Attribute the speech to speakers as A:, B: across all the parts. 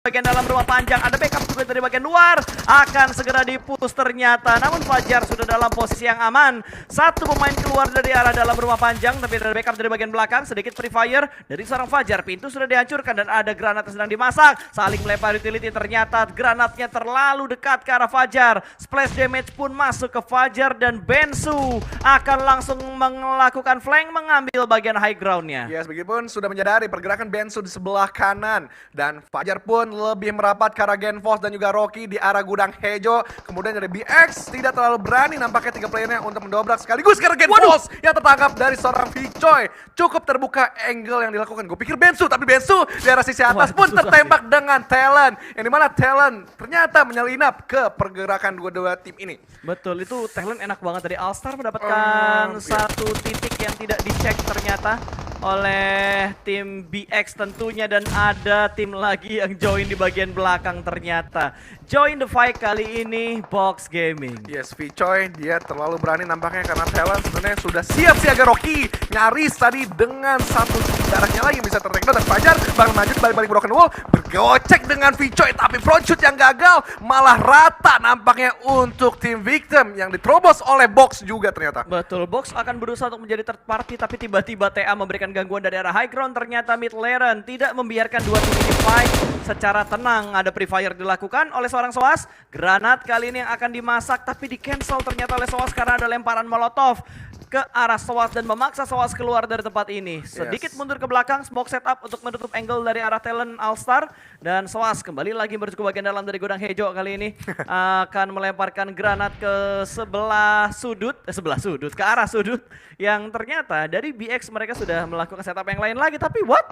A: bagian dalam rumah panjang, ada backup juga dari bagian luar, akan segera dipus ternyata, namun Fajar sudah dalam posisi yang aman. Satu pemain keluar dari arah dalam rumah panjang, tapi ada backup dari bagian belakang, sedikit free fire dari seorang Fajar. Pintu sudah dihancurkan dan ada granat yang sedang dimasak, saling melempar utility, ternyata granatnya terlalu dekat ke arah Fajar. Splash damage pun masuk ke Fajar dan Bensu akan langsung melakukan flank mengambil bagian high groundnya.
B: Yes, begitupun sudah menyadari pergerakan Bensu di sebelah kanan dan Fajar pun lebih merapat ke arah Genfos dan juga Rocky di arah gudang Hejo. Kemudian dari BX tidak terlalu berani nampaknya tiga playernya untuk mendobrak sekaligus karena Genfos yang tertangkap dari seorang Vicoy. Cukup terbuka angle yang dilakukan. Gue pikir Bensu, tapi Bensu di arah sisi atas pun tertembak dengan Talon. Yang dimana Talon ternyata menyelinap ke pergerakan dua-dua tim ini.
A: Betul, itu Talon enak banget dari All-Star mendapatkan satu titik yang tidak dicek ternyata oleh tim BX tentunya, dan ada tim lagi yang join di bagian belakang ternyata. Join the fight kali ini Box Gaming.
B: Yes, Vicoy dia terlalu berani nampaknya karena Talon sebenarnya sudah siap siaga. Rocky nyaris tadi dengan satu darahnya lagi bisa tertakedown dan Fajar bakal maju balik-balik Broken Wall bergocek dengan Vicoy, tapi front shoot yang gagal malah rata nampaknya untuk tim Victim yang diterobos oleh Box juga ternyata.
A: Betul, Box akan berusaha untuk menjadi third party, tapi tiba-tiba TA memberikan gangguan dari arah high ground. Ternyata mid lane tidak membiarkan dua tim ini fight secara tenang. Ada pre fire dilakukan oleh seorang Soas. Granat kali ini yang akan dimasak tapi di cancel ternyata oleh Soas karena ada lemparan molotov ke arah Soas dan memaksa Soas keluar dari tempat ini. Sedikit mundur ke belakang, smoke setup untuk menutup angle dari arah Talon All-Star, dan Soas kembali lagi menuju ke bagian dalam dari gudang Hejo kali ini akan melemparkan granat ke sebelah sudut ke arah sudut, yang ternyata dari BX mereka sudah melakukan setup yang lain lagi, tapi what?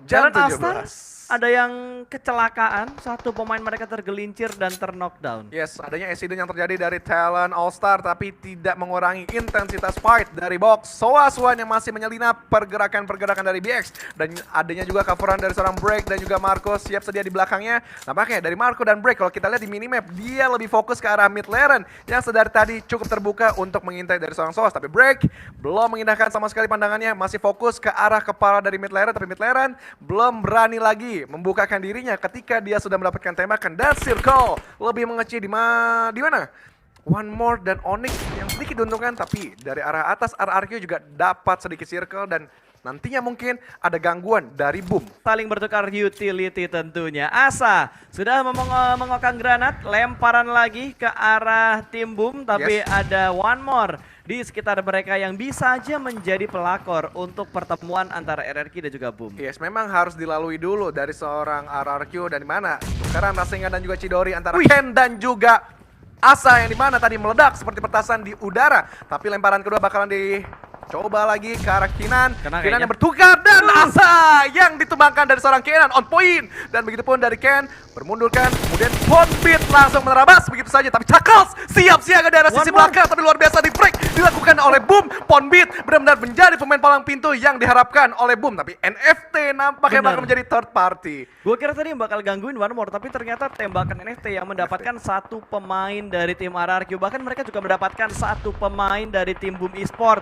B: Jam
A: Talon All-Star
B: 17.
A: ada yang kecelakaan, satu pemain mereka tergelincir dan terknockdown.
B: Yes, adanya accident yang terjadi dari Talon All-Star tapi tidak mengurangi intensitas fight dari Box. Soas yang masih menyelinap pergerakan-pergerakan dari BX, dan adanya juga coveran dari seorang Break dan juga Marco siap sedia di belakangnya. Nampaknya dari Marco dan Break kalau kita lihat di minimap dia lebih fokus ke arah mid lane yang sedari tadi cukup terbuka untuk mengintai dari seorang Soas, tapi Break belum mengindahkan sama sekali pandangannya, masih fokus ke arah kepala dari mid lane, tapi mid lane belum berani lagi membukakan dirinya ketika dia sudah mendapatkan tembakan, dan Circle lebih mengecil di mana? One More dan Onyx yang sedikit diuntungkan, tapi dari arah atas RRQ juga dapat sedikit circle dan nantinya mungkin ada gangguan dari Boom.
A: Saling bertukar utility tentunya. Asa sudah mengokang granat, lemparan lagi ke arah tim Boom, tapi ada One More di sekitar mereka yang bisa aja menjadi pelakor untuk pertemuan antara RRQ dan juga Boom.
B: Yes, memang harus dilalui dulu dari seorang RRQ dan di mana tukaran Rasengan dan juga Chidori antara Ken dan juga Asa yang dimana tadi meledak seperti petasan di udara, tapi lemparan kedua bakalan dicoba lagi ke arah Kinan. Kinan yang bertukar dan Asa yang ditumbangkan dari seorang Kenan on point, dan begitupun dari Ken bermundurkan, kemudian Ponbit langsung menerabas begitu saja, tapi Chuckles siap siaga dari sisi belakang, tapi luar biasa di break dilakukan oleh Boom. Ponbit benar-benar menjadi pemain palang pintu yang diharapkan oleh Boom, tapi NFT nampaknya bakal menjadi third party.
A: Gue kira tadi yang bakal gangguin One More, tapi ternyata tembakan NFT yang mendapatkan satu pemain dari tim RRQ, bahkan mereka juga mendapatkan satu pemain dari tim Boom Esport.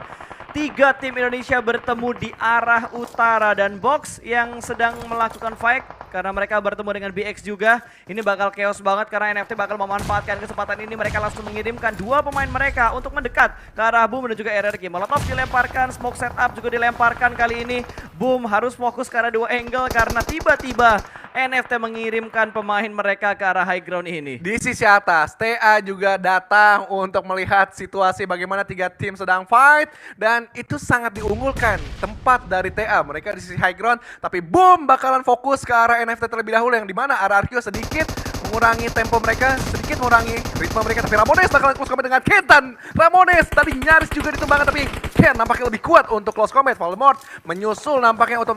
A: 3 tim Indonesia bertemu di arah utara, dan Box yang sedang melakukan fight karena mereka bertemu dengan BX juga. Ini bakal chaos banget karena NFT bakal memanfaatkan kesempatan ini. Mereka langsung mengirimkan 2 pemain mereka untuk mendekat ke arah Boom dan juga RRQ. Molotov dilemparkan, smoke setup juga dilemparkan kali ini. Boom harus fokus ke arah 2 angle karena tiba-tiba NFT mengirimkan pemain mereka ke arah high ground ini.
B: Di sisi atas, TA juga datang untuk melihat situasi bagaimana 3 tim sedang fight, dan itu sangat diunggulkan tempat dari TA. Mereka di sisi high ground, tapi Boom bakalan fokus ke arah NFT terlebih dahulu, yang dimana RRQ sedikit mengurangi tempo mereka, sedikit mengurangi ritme mereka, tapi Ramones bakalan close combat dengan Kentan. Ramones tadi nyaris juga ditumbangkan, tapi Ken nampaknya lebih kuat untuk close combat. Voldemort menyusul nampaknya untuk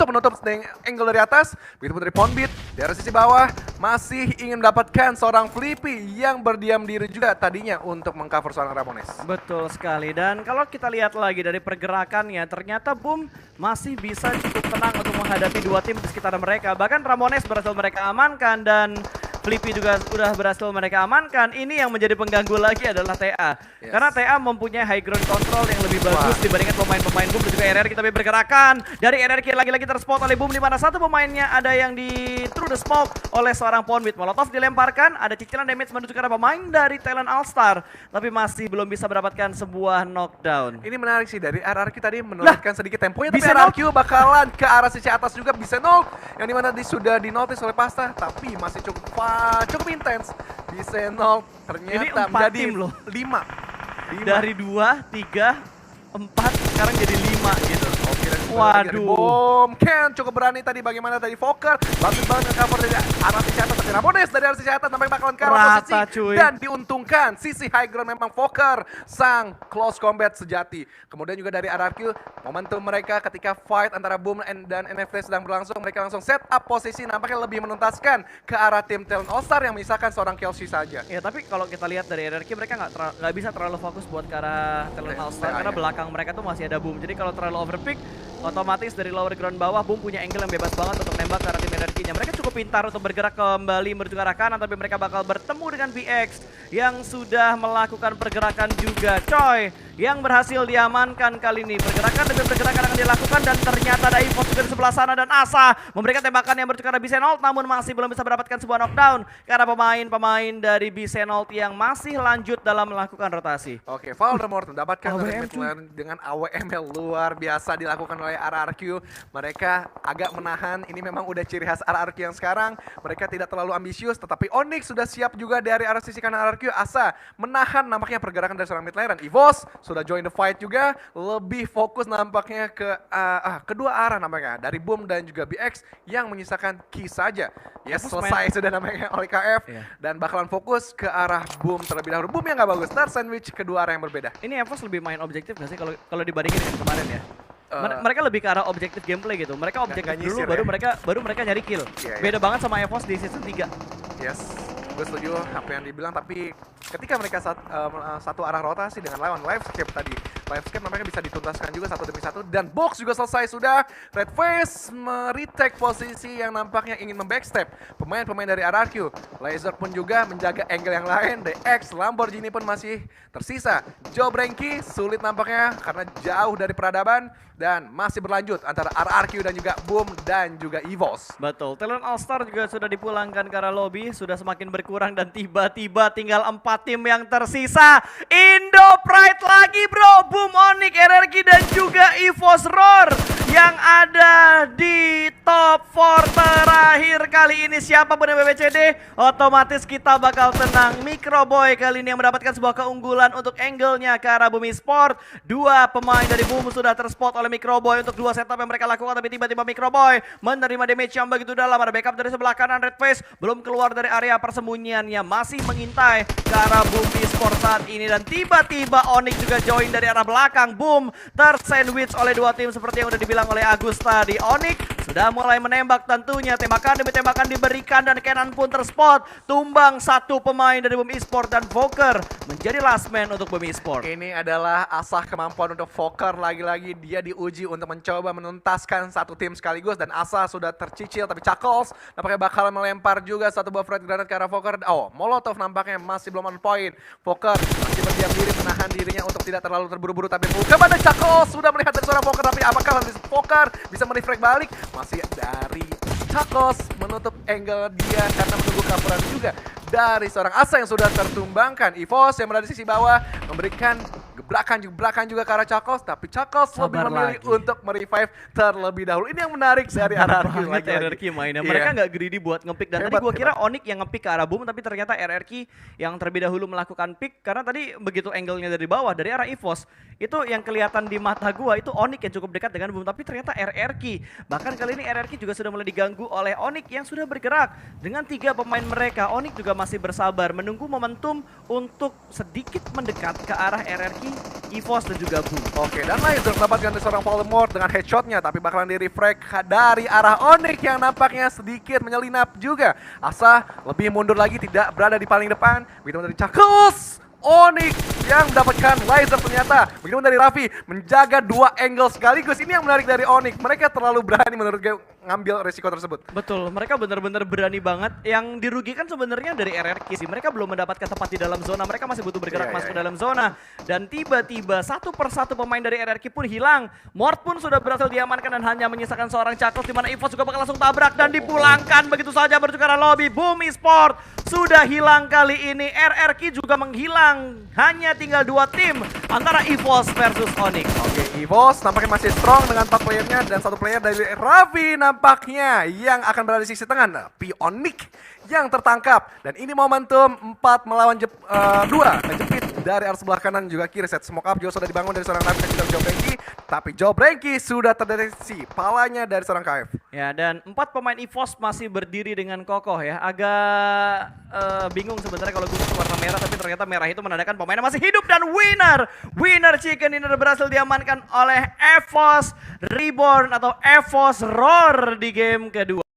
B: menutup angle dari atas. Begitu dari Ponbit di arah sisi bawah masih ingin mendapatkan seorang Flippy yang berdiam diri juga tadinya untuk mengcover seorang Ramones.
A: Betul sekali, dan kalau kita lihat lagi dari pergerakannya, ternyata Boom masih bisa cukup tenang untuk menghadapi 2 tim di sekitar mereka. Bahkan Ramones berhasil mereka amankan, dan Flippy juga udah berhasil mereka amankan. Ini yang menjadi pengganggu lagi adalah TA.
B: Yes.
A: Karena TA mempunyai high ground control yang lebih bagus dibandingkan pemain-pemain Boom dan juga RRQ, tapi bergerakan. Dari RRQ lagi-lagi terspot oleh Boom, di mana satu pemainnya ada yang di through the smoke oleh seorang Ponwit. Molotov dilemparkan, ada cicilan damage menuju ke arah pemain dari Talent All-Star, tapi masih belum bisa mendapatkan sebuah knockdown.
B: Ini menarik sih, dari RRQ tadi menurunkan sedikit temponya, tapi
A: Bisenol
B: RRQ bakalan ke arah sisi atas juga. Bisenol yang dimana sudah dinotis oleh Pasta, tapi masih cukup intens. Bisenol ternyata
A: Ini 4
B: menjadi
A: tim loh.
B: 5.
A: Dari 2, 3, 4, sekarang jadi 5 gitu.
B: Oke, dan
A: Waduh.
B: Bom Ken cukup berani tadi, bagaimana tadi Fokker bagus banget nge-cover dari arah sisi atas, tapi Ramones dari arah sisi atas nampaknya bakalan kalah
A: Rata,
B: posisi
A: cuy.
B: dan diuntungkan sisi high ground memang Fokker sang close combat sejati. Kemudian juga dari RRQ, momentum mereka ketika fight antara Boom dan NFT sedang berlangsung, mereka langsung set up posisi, nampaknya lebih menuntaskan ke arah tim Talent All-Star yang menyisakan seorang Kelsey saja.
A: Ya tapi kalau kita lihat dari RRQ, mereka nggak bisa terlalu fokus buat ke arah Talent All-Star karena
B: ya.
A: belakang mereka tuh masih ada Boom. Jadi kalau terlalu overpick, otomatis dari lower ground bawah Boom punya angle yang bebas banget untuk nembak ke arah tim RRQ-nya. Mereka cukup pintar untuk bergerak kembali menuju ke arah kanan, tapi mereka bakal bertemu dengan BX yang sudah melakukan pergerakan juga. Coy yang berhasil diamankan kali ini. Pergerakan demi pergerakan akan dilakukan, dan ternyata ada Evos juga di sebelah sana, dan Asa memberikan tembakan yang menuju ke arah Bisenol, namun masih belum bisa mendapatkan sebuah knockdown karena pemain-pemain dari Bisenol yang masih lanjut dalam melakukan rotasi.
B: Oke, Voldemort mendapatkan
A: AWM,
B: dengan AWM yang luar biasa dilakukan oleh RRQ. Mereka agak menahan, ini memang udah ciri khas RRQ yang sekarang. Mereka tidak terlalu ambisius, tetapi Onyx sudah siap juga dari arah sisi kanan RRQ. Asa menahan nampaknya pergerakan dari seorang mid laner. Evos sudah join the fight juga, lebih fokus nampaknya ke kedua arah nampaknya. Dari Boom dan juga BX yang menyisakan key saja. Yes, selesai sudah nampaknya oleh KF. Dan bakalan fokus ke arah Boom terlebih dahulu. Boom yang nggak bagus, sandwich kedua arah yang berbeda.
A: Ini Evos lebih main objektif nggak sih kalau dibandingin dengan kemarin ya? Mereka lebih ke arah objektif gameplay gitu. Mereka objektif dulu,
B: nyisir
A: baru mereka nyari kill. Beda banget sama Evos di season 3.
B: Yes, gue setuju apa yang dibilang, tapi ketika mereka satu arah rotasi dengan lawan Livescape tadi, Livescape nampaknya bisa dituntaskan juga satu demi satu, dan box juga selesai sudah. Red Face meretake posisi yang nampaknya ingin membackstep pemain-pemain dari RRQ. Laser pun juga menjaga angle yang lain. DX, Lamborghini pun masih tersisa. Joe Branky sulit nampaknya karena jauh dari peradaban, dan masih berlanjut antara RRQ dan juga Boom dan juga Evos.
A: Betul, Talent All-Star juga sudah dipulangkan ke arah lobby, sudah semakin berkurang, dan tiba-tiba tinggal 4 tim yang tersisa. Indo Pride lagi bro, Boom, Onyx, RRQ dan juga Evos Roar yang ada di top 4 terakhir kali ini. Siapapun yang BBCD, otomatis kita bakal tenang. Microboy kali ini yang mendapatkan sebuah keunggulan untuk angle-nya ke arah Boom Esport. 2 pemain dari Boom sudah terspot oleh Microboy untuk 2 setup yang mereka lakukan, tapi tiba-tiba Microboy menerima damage yang begitu dalam. Ada backup dari sebelah kanan, Red Face belum keluar dari area persembunyiannya, masih mengintai ke arah Boom Esport saat ini, dan tiba-tiba Onyx juga join dari arah belakang. Boom tersandwich oleh 2 tim seperti yang udah dibilang oleh Agus tadi. Onyx sudah mulai menembak tentunya, tembakan demi tembakan diberikan, dan Kenan pun terspot. Tumbang 1 pemain dari Boom Esport, dan Fokker menjadi last man untuk Boom Esport.
B: Ini adalah asah kemampuan untuk Fokker, lagi-lagi dia diuji untuk mencoba menuntaskan 1 tim sekaligus, dan Asa sudah tercicil, tapi Chuckles nampaknya bakal melempar juga 1 buah frag granat ke arah Fokker. Oh, Molotov nampaknya masih belum on point. Fokker masih berdiam diri, menahan dirinya untuk tidak terlalu terburu-buru, tapi kepada Chuckles sudah melihat dari seorang Fokker, tapi apakah Fokker bisa merefrag balik? Masih dari Chuckles menutup angle dia karena menunggu coveran juga dari seorang Asa yang sudah tertumbangkan. Evos yang berada di sisi bawah memberikan gebrakan juga ke arah Chuckles, tapi Chuckles lebih memilih untuk merevive terlebih dahulu. Ini yang menarik dari RRQ.
A: RRQ mainnya. Mereka nggak greedy buat nge-pick, dan tadi gue kira Onyx yang nge-pick ke arah Boom, tapi ternyata RRQ yang terlebih dahulu melakukan pick, karena tadi begitu angle-nya dari bawah dari arah Evos, itu yang kelihatan di mata gue itu Onyx yang cukup dekat dengan Boom, tapi ternyata RRQ. Bahkan kali ini RRQ juga sudah mulai diganggu oleh Onyx yang sudah bergerak dengan 3 pemain mereka. Onyx juga masih bersabar menunggu momentum untuk sedikit mendekat ke arah RRQ, Evos dan juga Boom.
B: Oke, dan Laser mendapatkan seorang Voldemort dengan headshotnya, tapi bakalan di-refrag dari arah Onyx yang nampaknya sedikit menyelinap juga. Asa lebih mundur lagi, tidak berada di paling depan. Begitu dari Chuckles Onyx yang mendapatkan laser ternyata. Begitu dari Raffi menjaga 2 angle sekaligus. Ini yang menarik dari Onyx. Mereka terlalu berani menurut gue ngambil resiko tersebut.
A: Betul, mereka benar-benar berani banget. Yang dirugikan sebenarnya dari RRQ sih. Mereka belum mendapatkan tempat di dalam zona. Mereka masih butuh bergerak masuk ke dalam zona. Dan tiba-tiba satu persatu pemain dari RRQ pun hilang. Mort pun sudah berhasil diamankan dan hanya menyisakan seorang Chakos, di mana EVOS juga bakal langsung tabrak dan dipulangkan begitu saja bertukaran lobby. Boom Esport sudah hilang kali ini. RRQ juga menghilang. Hanya tinggal 2 tim antara EVOS versus Onyx.
B: Oke, EVOS nampaknya masih strong dengan 4 playernya dan 1 player dari Raffi nampaknya yang akan berada di sisi tengah. Onyx yang tertangkap dan ini momentum 4 melawan 2 dan jepit dari arah sebelah kanan juga kiri. Set smoke up juga sudah dibangun dari seorang Raffi dan juga Jobrenki, tapi Jobrenki sudah terdeteksi palanya dari seorang KF.
A: Ya, dan 4 pemain EVOS masih berdiri dengan kokoh ya. Agak bingung sebenarnya kalau gue warna merah, tapi ternyata merah itu menandakan pemainnya masih hidup. Dan winner chicken dinner berhasil diamankan oleh EVOS Reborn atau EVOS Roar di game kedua.